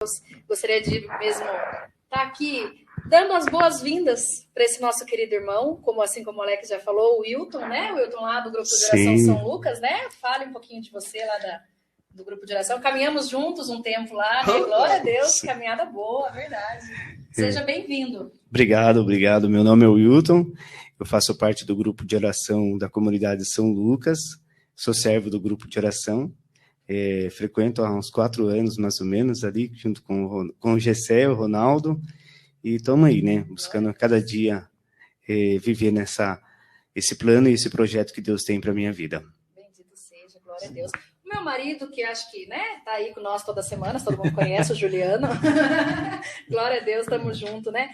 Deus. Gostaria de mesmo estar aqui dando as boas-vindas para esse nosso querido irmão, assim como o Alex já falou, o Wilton, né? O Wilton lá do Grupo de Oração São Lucas, né? Fale um pouquinho de você lá do Grupo de Oração. Caminhamos juntos um tempo lá, né? Glória a Deus, caminhada boa, verdade. Seja bem-vindo. Obrigado. Meu nome é Wilton, eu faço parte do Grupo de Oração da Comunidade São Lucas, sou servo do Grupo de Oração, frequento há uns 4 anos, mais ou menos, ali, junto com o Gessé, o Ronaldo, e estamos aí, né, buscando cada dia viver esse plano e esse projeto que Deus tem para a minha vida. Bendito seja, glória a Deus. O meu marido, que acho que, né, tá aí com nós toda semana, todo mundo conhece, o Juliano. Glória a Deus, estamos juntos, né?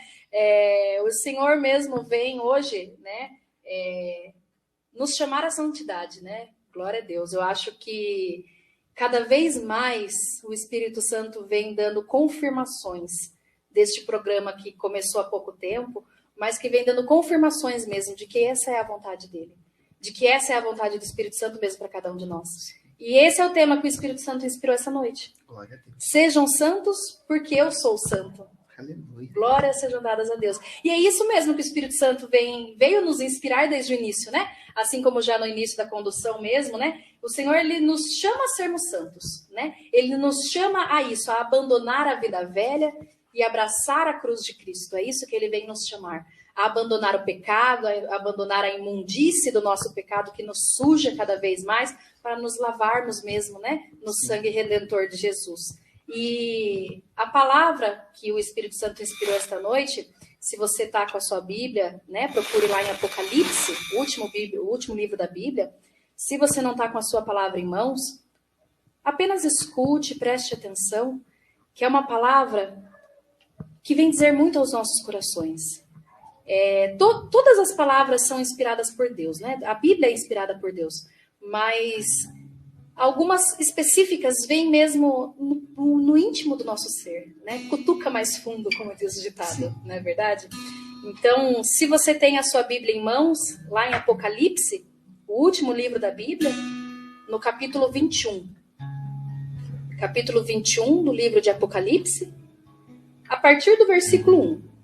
O Senhor mesmo vem hoje, né, nos chamar à santidade, né? Glória a Deus. Eu acho que cada vez mais o Espírito Santo vem dando confirmações deste programa que começou há pouco tempo, mas que vem dando confirmações mesmo de que essa é a vontade dele, de que essa é a vontade do Espírito Santo mesmo para cada um de nós. E esse é o tema que o Espírito Santo inspirou essa noite. Glória a Deus. Sejam santos, porque eu sou santo. Aleluia. Glórias sejam dadas a Deus. E é isso mesmo que o Espírito Santo veio nos inspirar desde o início, né? Assim como já no início da condução mesmo, né? O Senhor, ele nos chama a sermos santos, né? Ele nos chama a isso, a abandonar a vida velha e abraçar a cruz de Cristo. É isso que ele vem nos chamar. A abandonar o pecado, a abandonar a imundície do nosso pecado que nos suja cada vez mais, para nos lavarmos mesmo, né? No sangue redentor de Jesus. E a palavra que o Espírito Santo inspirou esta noite, se você está com a sua Bíblia, né? Procure lá em Apocalipse, o último livro da Bíblia. Se você não está com a sua palavra em mãos, apenas escute, preste atenção, que é uma palavra que vem dizer muito aos nossos corações. Todas as palavras são inspiradas por Deus, né? A Bíblia é inspirada por Deus, mas algumas específicas vêm mesmo no íntimo do nosso ser, né? Cutuca mais fundo, como diz o ditado, não é verdade? Então, se você tem a sua Bíblia em mãos, lá em Apocalipse, o último livro da Bíblia, no capítulo 21. Capítulo 21 do livro de Apocalipse, a partir do versículo 1.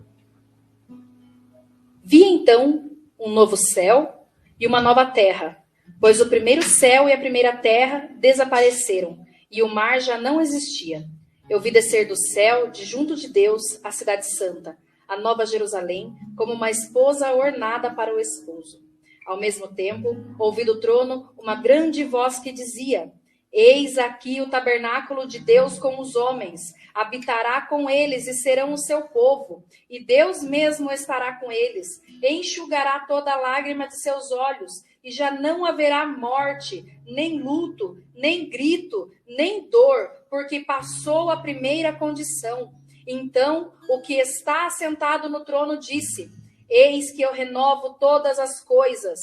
Vi então um novo céu e uma nova terra, pois o primeiro céu e a primeira terra desapareceram, e o mar já não existia. Eu vi descer do céu, de junto de Deus, a cidade santa, a nova Jerusalém, como uma esposa ornada para o esposo. Ao mesmo tempo, ouvi do trono uma grande voz que dizia: Eis aqui o tabernáculo de Deus com os homens, habitará com eles e serão o seu povo, e Deus mesmo estará com eles, enxugará toda a lágrima de seus olhos, e já não haverá morte, nem luto, nem grito, nem dor, porque passou a primeira condição. Então o que está assentado no trono disse: Eis que eu renovo todas as coisas.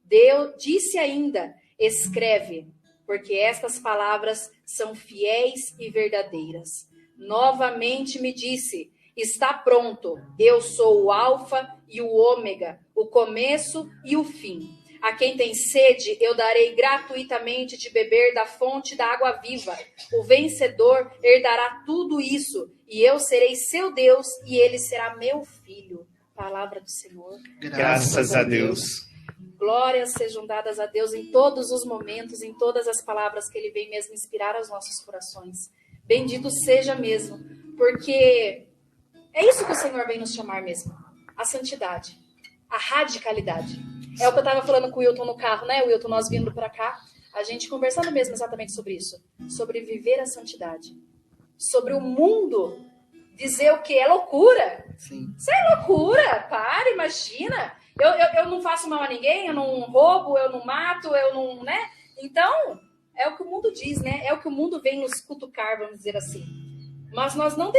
Deus disse ainda: Escreve, porque estas palavras são fiéis e verdadeiras. Novamente me disse: Está pronto, eu sou o Alfa e o Ômega, o começo e o fim. A quem tem sede, eu darei gratuitamente de beber da fonte da água viva. O vencedor herdará tudo isso, e eu serei seu Deus, e ele será meu filho. Palavra do Senhor. Graças a Deus. Glórias sejam dadas a Deus em todos os momentos, em todas as palavras que ele vem mesmo inspirar aos nossos corações. Bendito seja mesmo, porque é isso que o Senhor vem nos chamar mesmo. A santidade, a radicalidade. É o que eu estava falando com o Wilton no carro, né, Wilton? Nós vindo para cá, a gente conversando mesmo exatamente sobre isso. Sobre viver a santidade. Sobre o mundo dizer o que? É loucura. Sim. Isso é loucura. Para, imagina. Eu não faço mal a ninguém, eu não roubo, eu não mato, eu não, né? Então, é o que o mundo diz, né? É o que o mundo vem nos cutucar, vamos dizer assim. Mas nós não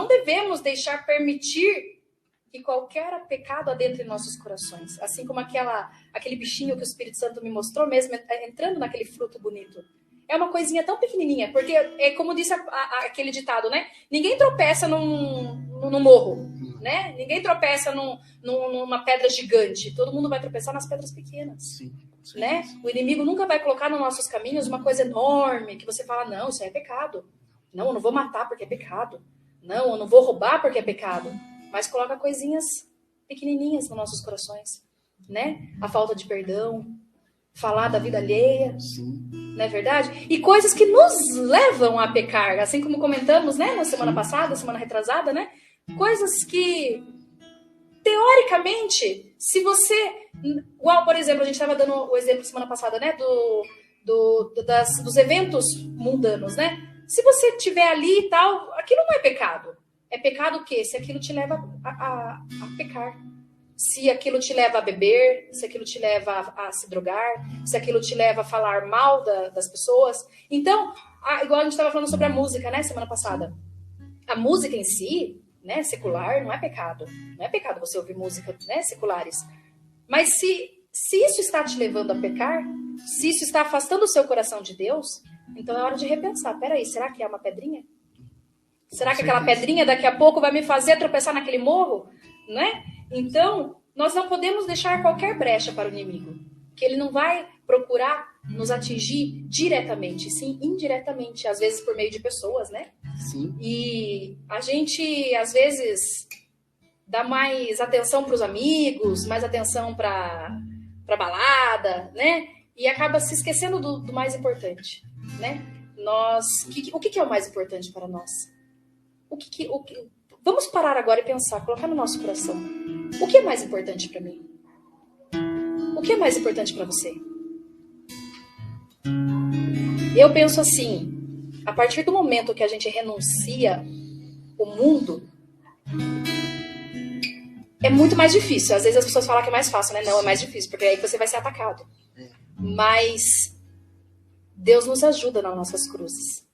devemos deixar permitir que qualquer pecado adentre em nossos corações. Assim como aquele bichinho que o Espírito Santo me mostrou mesmo, entrando naquele fruto bonito. É uma coisinha tão pequenininha, porque é como disse aquele ditado, né? Ninguém tropeça num morro, né? Ninguém tropeça numa pedra gigante. Todo mundo vai tropeçar nas pedras pequenas. Sim. Né? O inimigo nunca vai colocar nos nossos caminhos uma coisa enorme que você fala, não, isso é pecado. Não, eu não vou matar porque é pecado. Não, eu não vou roubar porque é pecado. Mas coloca coisinhas pequenininhas nos nossos corações, né? A falta de perdão, falar da vida alheia, Sim. não é verdade? E coisas que nos levam a pecar, assim como comentamos, né, na semana passada, semana retrasada, né? Coisas que, teoricamente, se você... Igual, por exemplo, a gente estava dando o exemplo semana passada, né, dos eventos mundanos, né? Se você estiver ali e tal, aquilo não é pecado. É pecado o quê? Se aquilo te leva a pecar. Se aquilo te leva a beber, se aquilo te leva a se drogar, se aquilo te leva a falar mal das pessoas. Então, igual a gente estava falando sobre a música, né, semana passada. A música em si, né, secular, não é pecado. Não é pecado você ouvir música, né, seculares. Mas se isso está te levando a pecar, se isso está afastando o seu coração de Deus, então é hora de repensar. Peraí, será que é uma pedrinha? Será que aquela pedrinha daqui a pouco vai me fazer tropeçar naquele morro? Né? Então, nós não podemos deixar qualquer brecha para o inimigo. Que ele não vai procurar nos atingir diretamente, sim indiretamente, às vezes por meio de pessoas, né? Sim. E a gente, às vezes, dá mais atenção para os amigos, mais atenção para balada, né? E acaba se esquecendo do mais importante, né? O que é o mais importante para nós? Vamos parar agora e pensar, colocar no nosso coração. O que é mais importante para mim? O que é mais importante para você? Eu penso assim, a partir do momento que a gente renuncia o mundo, é muito mais difícil. Às vezes as pessoas falam que é mais fácil, né? Não, é mais difícil, porque é aí que você vai ser atacado. Mas Deus nos ajuda nas nossas cruzes.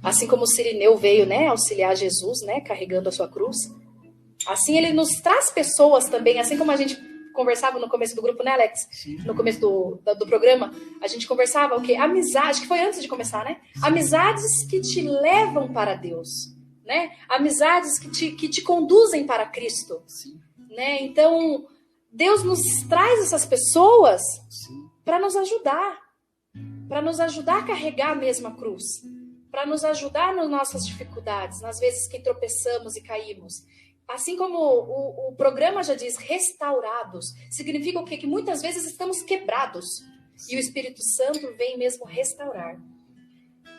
Assim como o Cirineu veio, né, auxiliar Jesus, né, carregando a sua cruz. Assim ele nos traz pessoas também, assim como a gente conversava no começo do grupo, né, Alex? Sim. No começo do programa, a gente conversava o quê? Amizade, que foi antes de começar, né? Sim. Amizades que te levam para Deus, né? Amizades que te conduzem para Cristo. Sim. Né? Então, Deus nos traz essas pessoas para nos ajudar a carregar a mesma cruz, para nos ajudar nas nossas dificuldades, nas vezes que tropeçamos e caímos. Assim como o programa já diz, restaurados, significa o quê? Que muitas vezes estamos quebrados. E o Espírito Santo vem mesmo restaurar.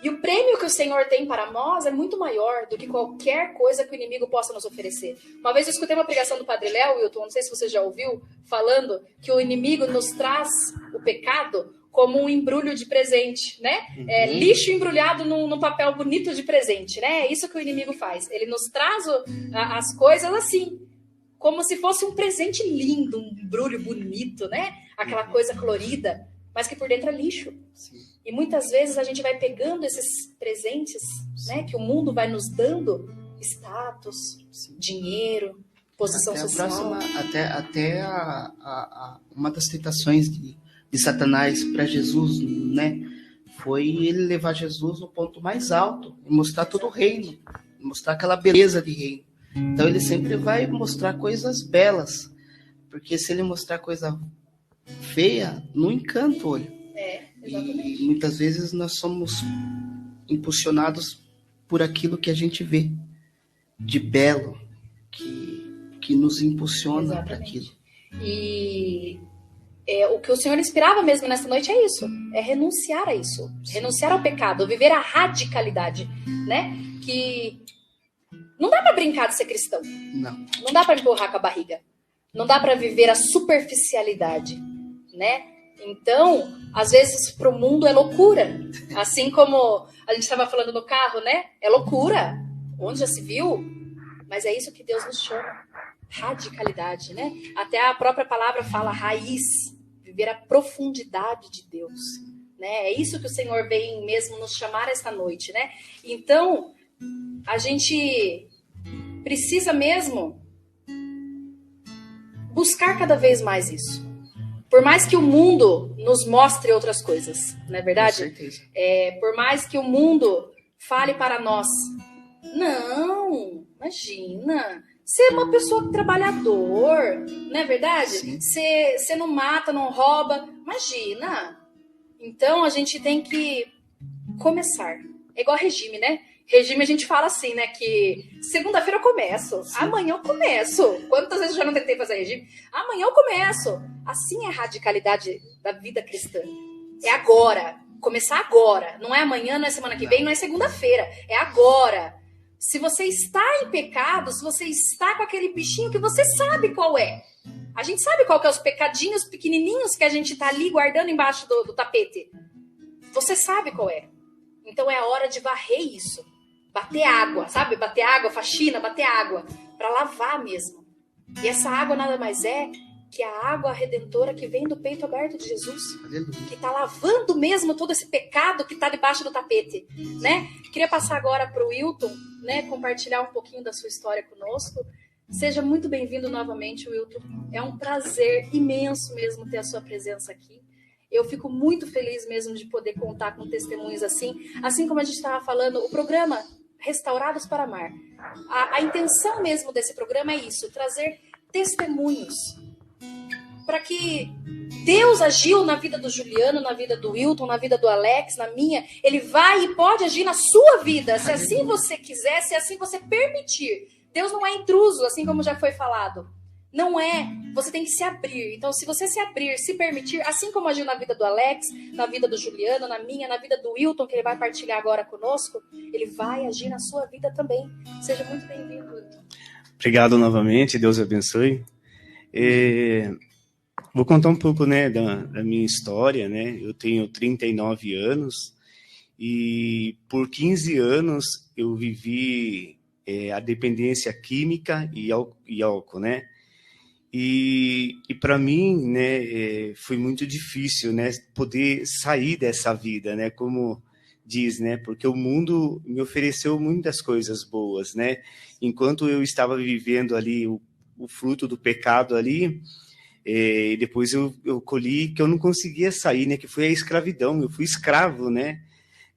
E o prêmio que o Senhor tem para nós é muito maior do que qualquer coisa que o inimigo possa nos oferecer. Uma vez eu escutei uma pregação do Padre Léo, Wilton, não sei se você já ouviu, falando que o inimigo nos traz o pecado como um embrulho de presente, né? Lixo embrulhado num papel bonito de presente, né? É isso que o inimigo faz. Ele nos traz as coisas assim, como se fosse um presente lindo, um embrulho bonito, né? Aquela coisa colorida, mas que por dentro é lixo. Sim. E muitas vezes a gente vai pegando esses presentes, né? Que o mundo vai nos dando, status, dinheiro, posição social. Até uma das tentações de Satanás para Jesus, né, foi ele levar Jesus no ponto mais alto e mostrar todo o reino, mostrar aquela beleza de reino. Então ele sempre vai mostrar coisas belas, porque se ele mostrar coisa feia, não encanta o olho. E muitas vezes nós somos impulsionados por aquilo que a gente vê de belo, que nos impulsiona para aquilo. E o que o Senhor inspirava mesmo nessa noite é isso, é renunciar a isso, renunciar ao pecado, viver a radicalidade, né? Que não dá para brincar de ser cristão, não dá para empurrar com a barriga, não dá para viver a superficialidade, né? Então, às vezes para o mundo é loucura, assim como a gente estava falando no carro, né? É loucura, onde já se viu, mas é isso que Deus nos chama, radicalidade, né? Até a própria palavra fala raiz, viver a profundidade de Deus, né? É isso que o Senhor vem mesmo nos chamar esta noite, né? Então, a gente precisa mesmo buscar cada vez mais isso. Por mais que o mundo nos mostre outras coisas, não é verdade? Com certeza. Por mais que o mundo fale para nós, não, imagina, você é uma pessoa trabalhador, não é verdade? Você não mata, não rouba, imagina. Então a gente tem que começar. É igual regime, né? Regime a gente fala assim, né? Que segunda-feira eu começo, amanhã eu começo. Quantas vezes eu já não tentei fazer regime? Amanhã eu começo. Assim é a radicalidade da vida cristã. É agora. Começar agora. Não é amanhã, não é semana que vem, não é segunda-feira. É agora. Se você está em pecado, se você está com aquele bichinho que você sabe qual é. A gente sabe qual que é os pecadinhos pequenininhos que a gente tá ali guardando embaixo do tapete. Você sabe qual é. Então é a hora de varrer isso. Bater água, sabe? Bater água, faxina, bater água. Para lavar mesmo. E essa água nada mais é que a água redentora que vem do peito aberto de Jesus. Que tá lavando mesmo todo esse pecado que tá debaixo do tapete. Né? Queria passar agora pro Wilton, né? Compartilhar um pouquinho da sua história conosco. Seja muito bem-vindo novamente, Wilton. É um prazer imenso mesmo ter a sua presença aqui. Eu fico muito feliz mesmo de poder contar com testemunhos assim. Assim como a gente estava falando, o programa Restaurados para Amar. A intenção mesmo desse programa é isso, trazer testemunhos. Para que Deus agiu na vida do Juliano, na vida do Wilton, na vida do Alex, na minha. Ele vai e pode agir na sua vida, se assim você quiser, se assim você permitir. Deus não é intruso, assim como já foi falado. Não é. Você tem que se abrir. Então, se você se abrir, se permitir, assim como agiu na vida do Alex, na vida do Juliano, na minha, na vida do Wilton, que ele vai partilhar agora conosco, ele vai agir na sua vida também. Seja muito bem-vindo, Wilton. Obrigado novamente, Deus abençoe. Vou contar um pouco, né, da minha história, né? Eu tenho 39 anos e por 15 anos eu vivi a dependência química e álcool, né? E para mim, né, foi muito difícil, né, poder sair dessa vida, né, como diz, né, porque o mundo me ofereceu muitas coisas boas, né, enquanto eu estava vivendo ali o fruto do pecado ali, depois eu colhi que eu não conseguia sair, né, que foi a escravidão, eu fui escravo, né,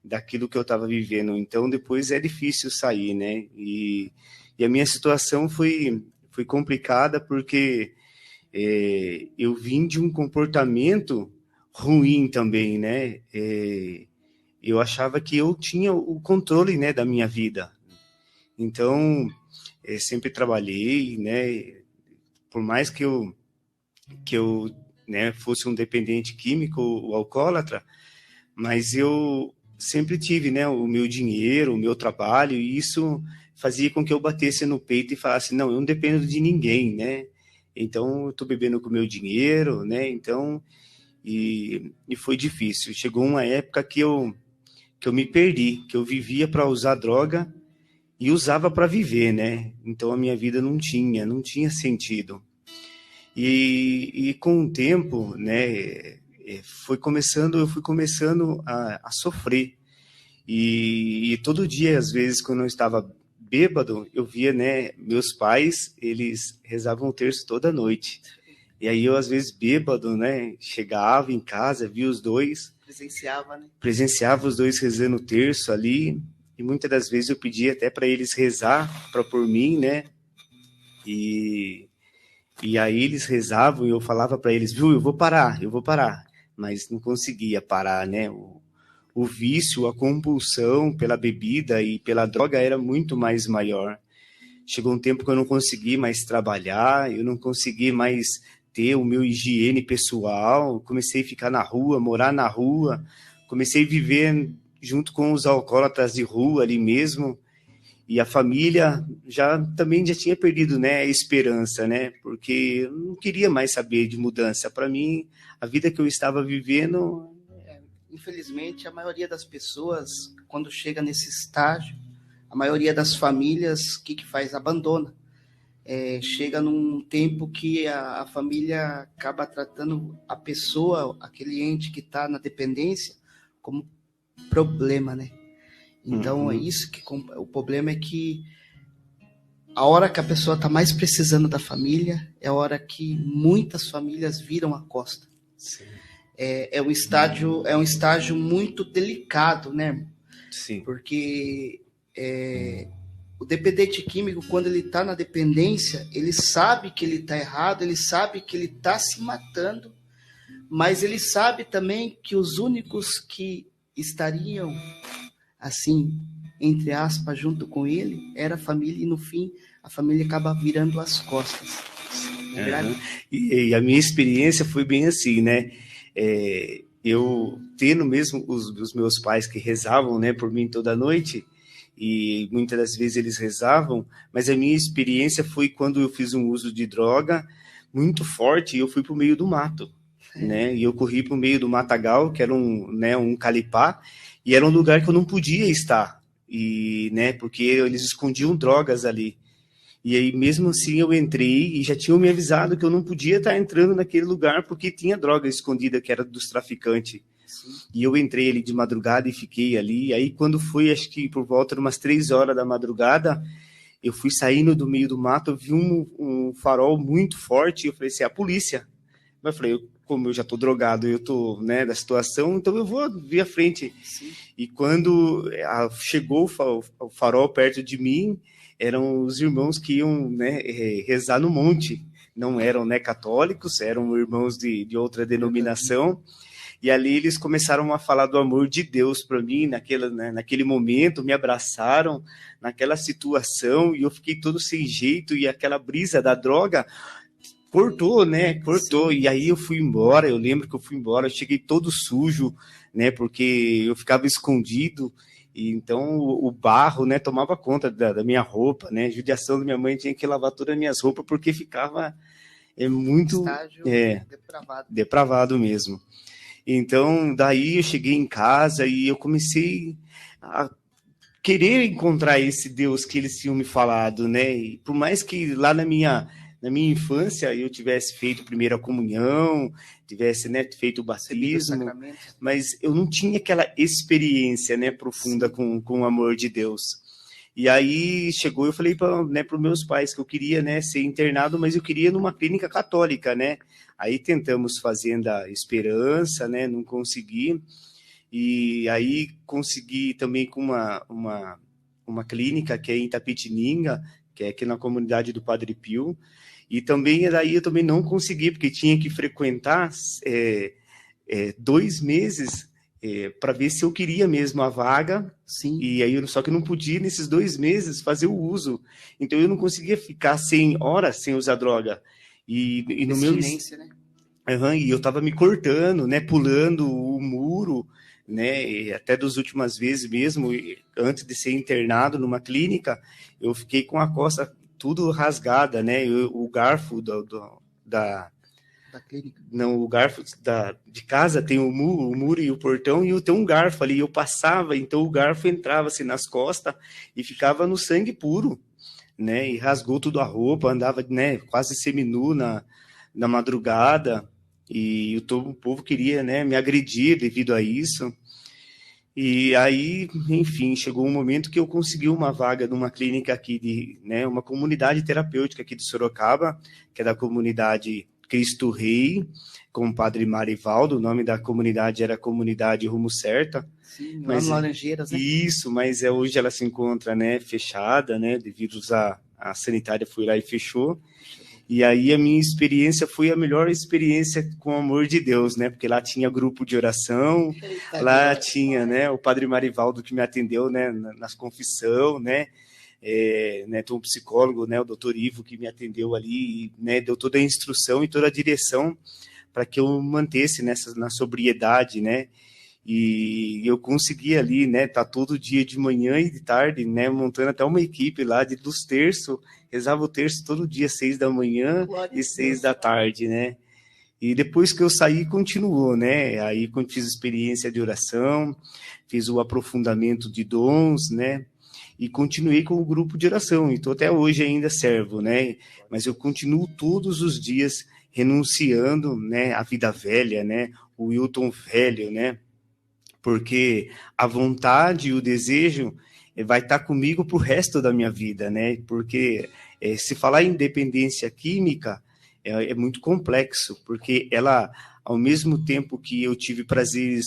daquilo que eu estava vivendo, então depois é difícil sair, né, e a minha situação foi complicada porque eu vim de um comportamento ruim também, né? Eu achava que eu tinha o controle, né, da minha vida. Então, sempre trabalhei, né? Por mais que eu né, fosse um dependente químico ou alcoólatra, mas eu sempre tive, né, o meu dinheiro, o meu trabalho, e isso fazia com que eu batesse no peito e falasse, não, eu não dependo de ninguém, né? Então, eu estou bebendo com o meu dinheiro, né? Então, e foi difícil. Chegou uma época que eu me perdi, que eu vivia para usar droga e usava para viver, né? Então, a minha vida não tinha sentido. E com o tempo, né, eu fui começando a sofrer. E todo dia, às vezes, quando eu estava bêbado, eu via, né, meus pais, eles rezavam o terço toda noite. E aí eu, às vezes, bêbado, né, chegava em casa, via os dois. Presenciava os dois rezando o terço ali. E muitas das vezes eu pedia até para eles rezar por mim, né. E aí eles rezavam e eu falava para eles, viu, eu vou parar. Mas não conseguia parar, né. O vício, a compulsão pela bebida e pela droga era muito mais maior. Chegou um tempo que eu não consegui mais trabalhar, eu não consegui mais ter o meu higiene pessoal, comecei a ficar na rua, morar na rua, comecei a viver junto com os alcoólatras de rua ali mesmo, e a família também já tinha perdido, né, a esperança, né, porque eu não queria mais saber de mudança. Para mim, a vida que eu estava vivendo... Infelizmente, a maioria das pessoas, quando chega nesse estágio, a maioria das famílias, o que faz? Abandona. Chega num tempo que a família acaba tratando a pessoa, aquele ente que está na dependência, como problema, né? Então, é isso que... O problema é que a hora que a pessoa está mais precisando da família, é a hora que muitas famílias viram a costa. Sim. É um estágio muito delicado, né? Sim. Porque o dependente químico, quando ele está na dependência, ele sabe que ele está errado, ele sabe que ele está se matando, mas ele sabe também que os únicos que estariam assim, entre aspas, junto com ele, era a família, e no fim, a família acaba virando as costas. Uhum. E a minha experiência foi bem assim, né? Eu tendo mesmo os meus pais que rezavam, né, por mim toda noite, e muitas das vezes eles rezavam, mas a minha experiência foi quando eu fiz um uso de droga muito forte e eu fui para o meio do mato, né? E eu corri para o meio do matagal, que era um calipá, e era um lugar que eu não podia estar, e, né, porque eles escondiam drogas ali. E aí, mesmo assim, eu entrei e já tinham me avisado que eu não podia estar entrando naquele lugar porque tinha droga escondida que era dos traficantes. Sim. E eu entrei ali de madrugada e fiquei ali. E aí, quando foi, acho que por volta de umas 3 horas da madrugada, eu fui saindo do meio do mato, eu vi um farol muito forte e eu falei assim, a polícia. Eu falei, como eu já estou drogado, eu estou, né, da situação, então eu vou vir à frente. Sim. E quando chegou o farol perto de mim, eram os irmãos que iam, né, rezar no monte. Não eram, né, católicos, eram irmãos de outra denominação. E ali eles começaram a falar do amor de Deus para mim, naquele momento, me abraçaram naquela situação, e eu fiquei todo sem jeito, e aquela brisa da droga cortou, né? Cortou. Sim. E aí eu fui embora, eu lembro que eu fui embora, eu cheguei todo sujo, né? Porque eu ficava escondido. E então o barro, né, tomava conta da minha roupa, né? A judiação da minha mãe tinha que lavar todas as minhas roupas porque ficava muito estágio depravado mesmo. Então daí eu cheguei em casa e eu comecei a querer encontrar esse Deus que eles tinham me falado, né? E por mais que lá na minha infância eu tivesse feito primeira comunhão, tivesse, né, feito o batismo, mas eu não tinha aquela experiência, né, profunda com o amor de Deus. E aí chegou, eu falei para, né, os meus pais que eu queria, né, ser internado, mas eu queria numa clínica católica, né? Aí tentamos Fazenda Esperança, né, não consegui. E aí consegui também com uma clínica que é em Itapetininga, que é aqui na comunidade do Padre Pio. E também daí eu também não consegui, porque tinha que frequentar 2 meses para ver se eu queria mesmo a vaga. Sim. E aí só que eu não podia nesses 2 meses fazer o uso. Então eu não conseguia ficar 100 horas sem usar droga. E no meu, né? E eu estava me cortando, né, pulando o muro, né, e até das últimas vezes mesmo, antes de ser internado numa clínica, eu fiquei com a costa tudo rasgada, né, o garfo da clínica. Não, o garfo de casa tem o muro e o portão, e eu tenho um garfo ali, eu passava, então o garfo entrava assim nas costas e ficava no sangue puro, né, e rasgou tudo a roupa, andava, né, quase seminu na madrugada, e o povo queria, né, me agredir devido a isso. E aí, enfim, chegou um momento que eu consegui uma vaga numa clínica aqui, né, uma comunidade terapêutica aqui de Sorocaba, que é da comunidade Cristo Rei, com o padre Marivaldo. O nome da comunidade era Comunidade Rumo Certa. Sim, lá no Laranjeiras, né? Isso, mas hoje ela se encontra, né, fechada, né, devido a sanitária foi lá e fechou. E aí a minha experiência foi a melhor experiência com o amor de Deus, né? Porque lá tinha grupo de oração, lá tinha, né, o padre Marivaldo que me atendeu, né, nas confissão, né? Né, tem um psicólogo, né, o doutor Ivo, que me atendeu ali, né, deu toda a instrução e toda a direção para que eu mantesse na sobriedade, né? E eu consegui ali, né, tá todo dia de manhã e de tarde, né, montando até uma equipe lá dos terços, rezava o terço todo dia, 6 da manhã e 6 da tarde, né? E depois que eu saí, continuou, né? Aí fiz experiência de oração, fiz o aprofundamento de dons, né? E continuei com o grupo de oração, então até hoje ainda servo, né? Mas eu continuo todos os dias renunciando, né, à vida velha, né? O Wilton velho, né? Porque a vontade e o desejo vai estar comigo para o resto da minha vida, né? Porque se falar em dependência química é muito complexo, porque ela, ao mesmo tempo que eu tive prazeres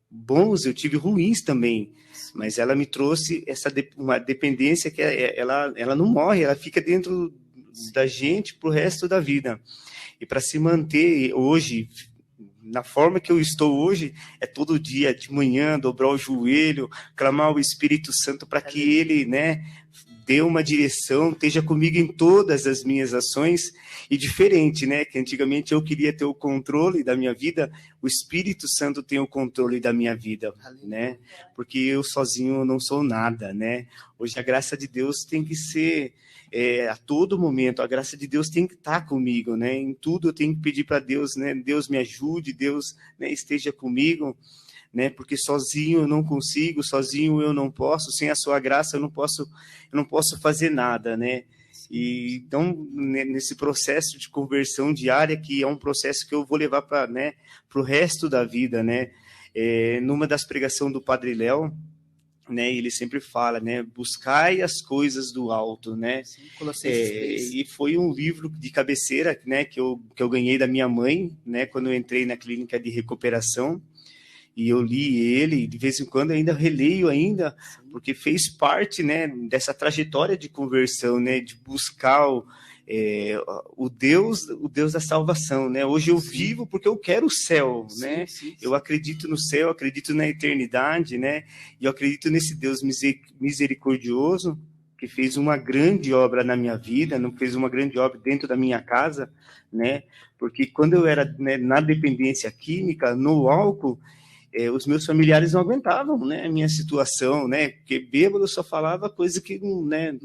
bons, eu tive ruins também, mas ela me trouxe uma dependência que ela não morre, ela fica dentro da gente para o resto da vida. E para se manter hoje, na forma que eu estou hoje, é todo dia, de manhã, dobrar o joelho, clamar ao Espírito Santo para que ele, né, dê uma direção, esteja comigo em todas as minhas ações. E diferente, né, que antigamente eu queria ter o controle da minha vida, o Espírito Santo tem o controle da minha vida, né, porque eu sozinho não sou nada, né. Hoje a graça de Deus tem que ser a todo momento, a graça de Deus tem que estar comigo, né? Em tudo eu tenho que pedir para Deus, né? Deus me ajude, Deus, né, esteja comigo, né? Porque sozinho eu não consigo, sozinho eu não posso, sem a sua graça eu não posso fazer nada, né? E então nesse processo de conversão diária, que é um processo que eu vou levar para, né, o resto da vida, né? Numa das pregações do Padre Léo, né, ele sempre fala, né, buscai as coisas do alto, né, e foi um livro de cabeceira, né, que eu ganhei da minha mãe, né, quando eu entrei na clínica de recuperação, e eu li ele, de vez em quando ainda releio ainda, porque fez parte, né, dessa trajetória de conversão, né, de buscar o Deus da salvação, né? Hoje eu vivo porque eu quero o céu, né? Sim. Eu acredito no céu, acredito na eternidade, né? E eu acredito nesse Deus misericordioso que fez uma grande obra na minha vida, não fez uma grande obra dentro da minha casa, né? Porque quando eu era, né, na dependência química, no álcool, os meus familiares não aguentavam, né, a minha situação, né, porque bêbado só falava coisa que não, né,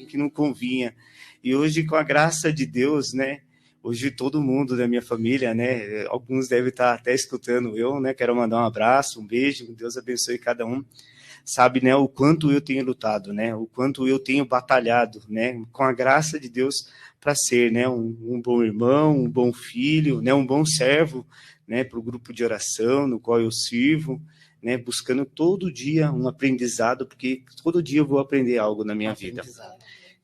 que não convinha. E hoje, com a graça de Deus, né, hoje todo mundo da minha família, né, alguns devem estar até escutando eu, né, quero mandar um abraço, um beijo, Deus abençoe cada um, sabe, né, o quanto eu tenho lutado, né, o quanto eu tenho batalhado, né, com a graça de Deus para ser, né, um bom irmão, um bom filho, né, um bom servo, né, para o grupo de oração no qual eu sirvo, né, buscando todo dia um aprendizado, porque todo dia eu vou aprender algo na minha vida.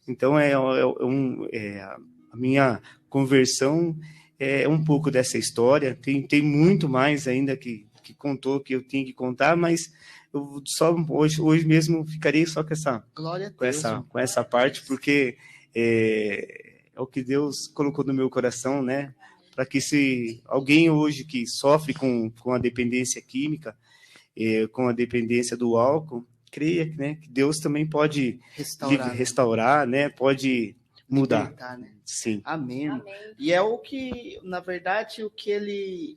Então, a minha conversão é um pouco dessa história, tem muito mais ainda que contou, que eu tinha que contar, mas eu só hoje mesmo ficarei só com essa parte, porque é o que Deus colocou no meu coração, né, para que se alguém hoje que sofre com a dependência química, com a dependência do álcool, creia, né, que Deus também pode restaurar, né, pode mudar. Libertar, né? Sim. Amém. E é o que, na verdade, o que ele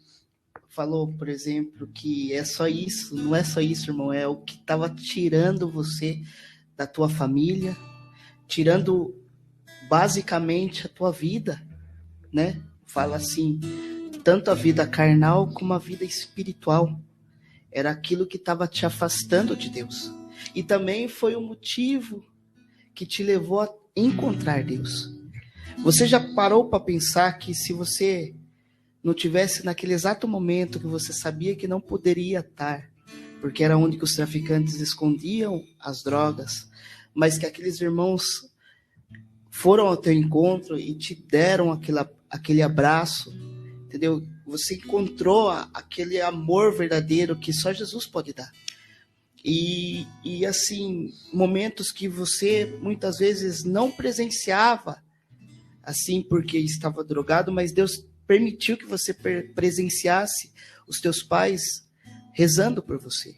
falou, por exemplo, que é só isso, não é só isso, irmão, é o que estava tirando você da tua família, tirando basicamente a tua vida, né? Fala assim, tanto a vida carnal como a vida espiritual. Era aquilo que estava te afastando de Deus. E também foi o motivo que te levou a encontrar Deus. Você já parou para pensar que se você não tivesse naquele exato momento que você sabia que não poderia estar, porque era onde que os traficantes escondiam as drogas, mas que aqueles irmãos foram ao teu encontro e te deram aquele abraço, entendeu? Você encontrou aquele amor verdadeiro que só Jesus pode dar. E assim, momentos que você muitas vezes não presenciava, assim, porque estava drogado, mas Deus permitiu que você presenciasse os teus pais rezando por você.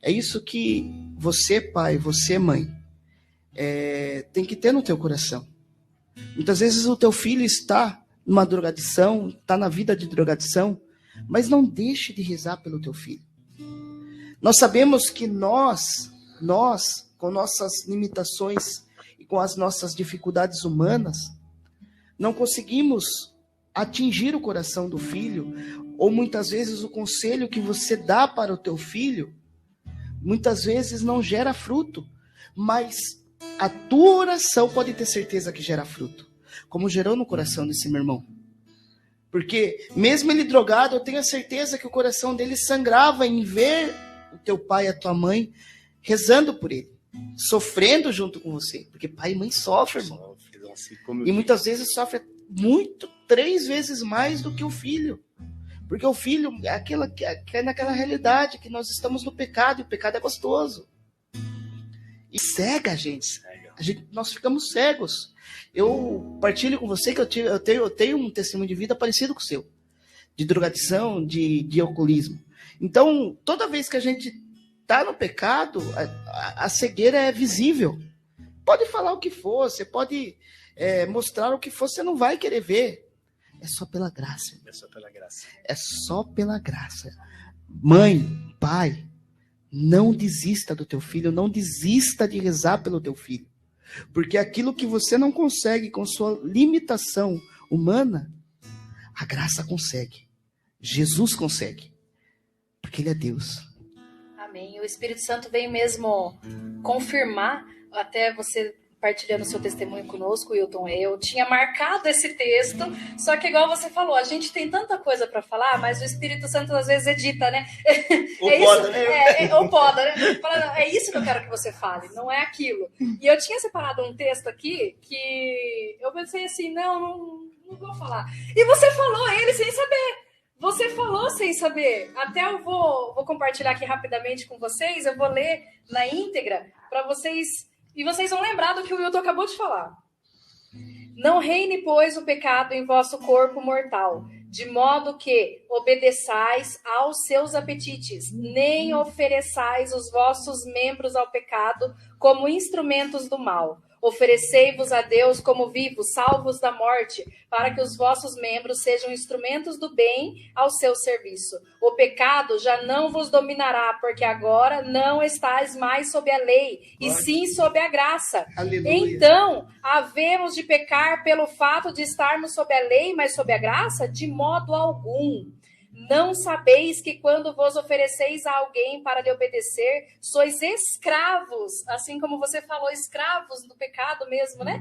É isso que você, pai, você, mãe, tem que ter no teu coração. Muitas vezes o teu filho está numa drogadição, está na vida de drogadição, mas não deixe de rezar pelo teu filho. Nós sabemos que nós, com nossas limitações e com as nossas dificuldades humanas, não conseguimos atingir o coração do filho, ou muitas vezes o conselho que você dá para o teu filho, muitas vezes não gera fruto, mas a tua oração pode ter certeza que gera fruto, como gerou no coração desse meu irmão. Porque mesmo ele drogado, eu tenho a certeza que o coração dele sangrava em ver o teu pai e a tua mãe rezando por ele, sofrendo junto com você. Porque pai e mãe sofrem, irmão. E muitas vezes sofre 3 vezes mais do que o filho. Porque o filho é naquela realidade que nós estamos no pecado, e o pecado é gostoso. E cega a gente. Nós ficamos cegos. Eu partilho com você que eu tenho um testemunho de vida parecido com o seu. de drogadição, de alcoolismo. Então, toda vez que a gente está no pecado, a cegueira é visível. Pode falar o que for, você pode mostrar o que for, você não vai querer ver. É só pela graça. É só pela graça. É só pela graça. Mãe, pai, não desista do teu filho, não desista de rezar pelo teu filho. Porque aquilo que você não consegue com sua limitação humana, a graça consegue. Jesus consegue. Porque ele é Deus. Amém. O Espírito Santo veio mesmo confirmar, até você partilhando seu testemunho conosco, Wilton. Eu tinha marcado esse texto, só que igual você falou, a gente tem tanta coisa para falar, mas o Espírito Santo às vezes edita, né? Ou poda, né? Fala, é isso que eu quero que você fale, não é aquilo. E eu tinha separado um texto aqui que eu pensei assim, não vou falar. E você falou ele sem saber. Você falou sem saber. Até eu vou compartilhar aqui rapidamente com vocês, eu vou ler na íntegra para vocês. E vocês vão lembrar do que o Wilton acabou de falar. Não reine, pois, o pecado em vosso corpo mortal, de modo que obedeçais aos seus apetites, nem ofereçais os vossos membros ao pecado como instrumentos do mal. Oferecei-vos a Deus como vivos, salvos da morte, para que os vossos membros sejam instrumentos do bem ao seu serviço. O pecado já não vos dominará, porque agora não estáis mais sob a lei, e sim sob a graça. Aleluia. Então, havemos de pecar pelo fato de estarmos sob a lei, mas sob a graça? De modo algum. Não sabeis que quando vos ofereceis a alguém para lhe obedecer, sois escravos, assim como você falou, escravos do pecado mesmo, né?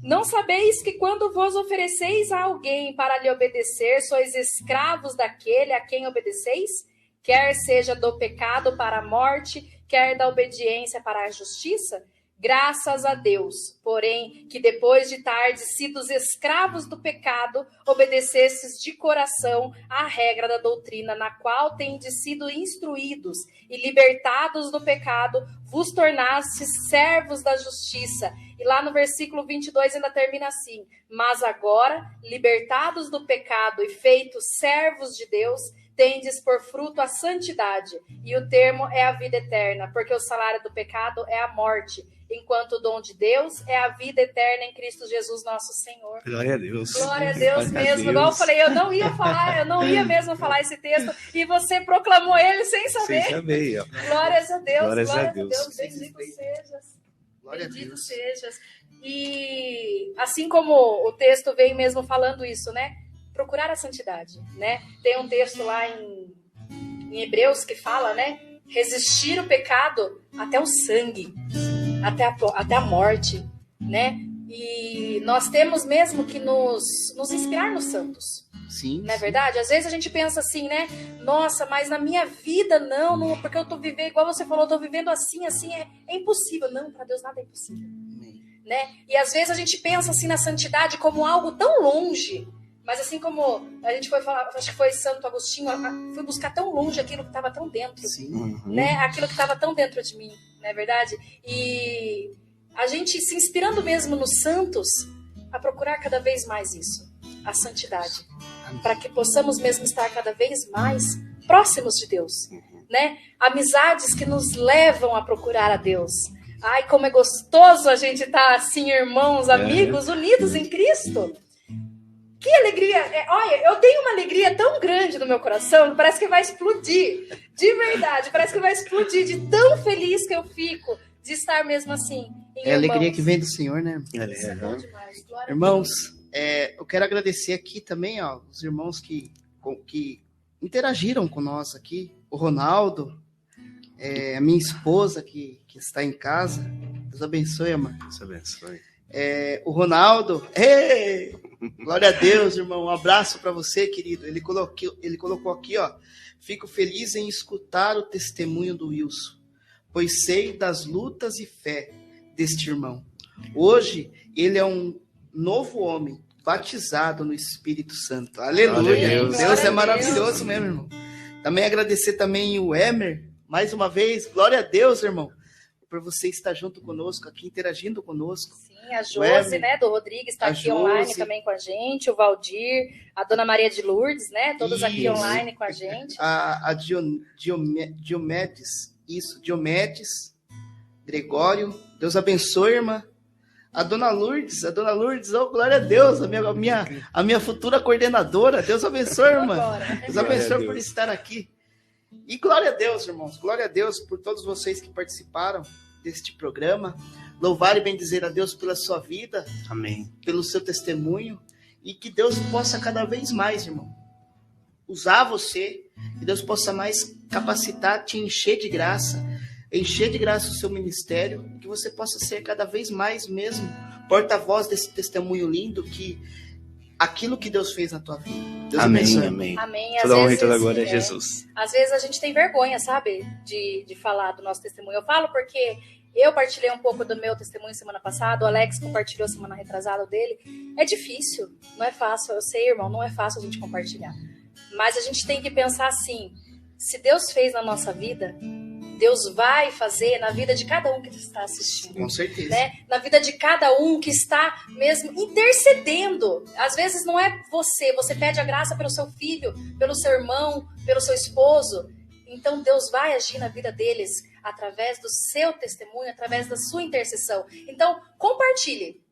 Não sabeis que quando vos ofereceis a alguém para lhe obedecer, sois escravos daquele a quem obedeceis? Quer seja do pecado para a morte, quer da obediência para a justiça? Graças a Deus, porém, que depois de tardes sido escravos do pecado, obedecestes de coração à regra da doutrina, na qual tendes sido instruídos, e libertados do pecado, vos tornastes servos da justiça. E lá no versículo 22 ainda termina assim: mas agora, libertados do pecado e feitos servos de Deus, tendes por fruto a santidade, e o termo é a vida eterna, porque o salário do pecado é a morte, enquanto o dom de Deus é a vida eterna em Cristo Jesus nosso Senhor. Glória a Deus. Glória a Deus mesmo. Igual eu falei, eu não ia mesmo falar esse texto, e você proclamou ele sem saber. Sem saber, ó. Glórias a Deus. Glórias a Deus. Deus. Bendito sejas. Glória a Bendito Deus. sejas. E assim como o texto vem mesmo falando isso, né? Procurar a santidade, né? Tem um texto lá em Hebreus que fala, né? Resistir o pecado até o sangue, até a morte, né? E nós temos mesmo que nos inspirar nos santos. Sim. Não é verdade? Às vezes a gente pensa assim, né? Nossa, mas na minha vida não, porque eu tô vivendo, igual você falou, eu tô vivendo assim, é impossível. Não, para Deus nada é impossível. Né? E às vezes a gente pensa assim na santidade como algo tão longe, mas assim como a gente foi falar, acho que foi Santo Agostinho, fui buscar tão longe aquilo que estava tão dentro, Sim. né? Aquilo que estava tão dentro de mim, não é verdade? E a gente se inspirando mesmo nos santos a procurar cada vez mais isso, a santidade, para que possamos mesmo estar cada vez mais próximos de Deus, né? Amizades que nos levam a procurar a Deus. Ai, como é gostoso a gente estar assim, irmãos, amigos, unidos em Cristo. Que alegria! Olha, eu tenho uma alegria tão grande no meu coração, que parece que vai explodir. De verdade, parece que vai explodir de tão feliz que eu fico de estar mesmo assim. É a alegria que vem do Senhor, né? Isso é bom demais. Glória Irmãos, eu quero agradecer aqui também, ó, os irmãos que interagiram com nós aqui. O Ronaldo, a minha esposa que está em casa. Deus abençoe, amor. Deus abençoe. O Ronaldo, glória a Deus, irmão, um abraço para você, querido. Ele colocou aqui, ó: fico feliz em escutar o testemunho do Wilson, pois sei das lutas e fé deste irmão. Hoje, ele é um novo homem, batizado no Espírito Santo. Aleluia! Deus é maravilhoso mesmo, irmão. Também agradecer também o Emer, mais uma vez, glória a Deus, irmão, por você estar junto conosco aqui, interagindo conosco. Sim, A Josi, né, do Rodrigues, está aqui online também com a gente, o Valdir, a Dona Maria de Lourdes, né, todos aqui online com a gente. A Diomedes, Gregório, Deus abençoe, irmã. A Dona Lourdes, oh, glória a Deus, a minha futura coordenadora, Deus abençoe, irmã. Deus abençoe por estar aqui. E glória a Deus, irmãos, glória a Deus por todos vocês que participaram deste programa. Louvar e bendizer a Deus pela sua vida. Amém. Pelo seu testemunho. E que Deus possa cada vez mais, irmão, usar você. Que Deus possa mais capacitar, te encher de graça o seu ministério. Que você possa ser cada vez mais mesmo porta-voz desse testemunho lindo, que aquilo que Deus fez na tua vida. Deus abençoe. Amém. Toda honra e toda glória a Jesus. Às vezes a gente tem vergonha, sabe, de falar do nosso testemunho. Eu falo porque eu partilhei um pouco do meu testemunho semana passada, o Alex compartilhou semana retrasada dele. É difícil, não é fácil, eu sei, irmão, não é fácil a gente compartilhar. Mas a gente tem que pensar assim, se Deus fez na nossa vida, Deus vai fazer na vida de cada um que está assistindo. Com certeza. Né? Na vida de cada um que está mesmo intercedendo. Às vezes não é você pede a graça pelo seu filho, pelo seu irmão, pelo seu esposo. Então Deus vai agir na vida deles através do seu testemunho, através da sua intercessão. Então compartilhe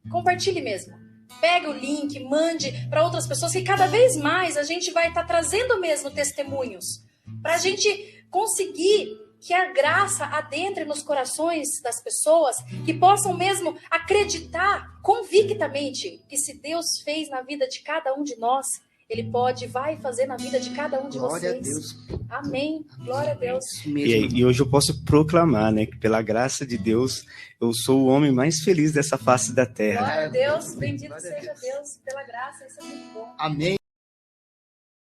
mesmo. Pegue o link, mande para outras pessoas, que cada vez mais a gente vai estar trazendo mesmo testemunhos, para a gente conseguir que a graça adentre nos corações das pessoas, que possam mesmo acreditar convictamente que se Deus fez na vida de cada um de nós, Ele vai fazer na vida de cada um de Glória vocês. A Deus. Amém. Glória a Deus. E hoje eu posso proclamar, né, que pela graça de Deus, eu sou o homem mais feliz dessa face da terra. Glória a Deus. Bendito seja Deus pela graça. Isso é muito bom. Amém.